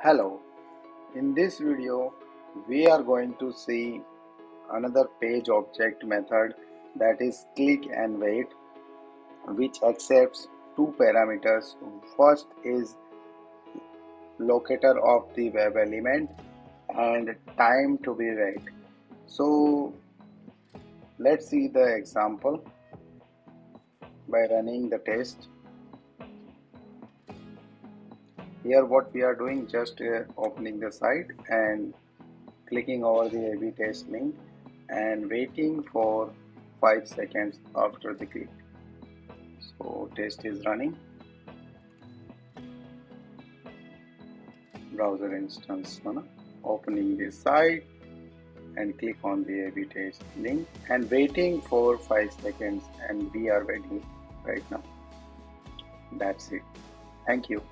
Hello, in this video we are going to see another page object method, that is click and wait, which accepts two parameters. First is locator of the web element and time to be read. So let's see the example by running the test. Here what we are doing, just opening the site and clicking over the A/B test link and waiting for 5 seconds after the click. So test is running. Browser instance, opening the site and click on the A/B test link and waiting for 5 seconds, and we are waiting right now. That's it. Thank you.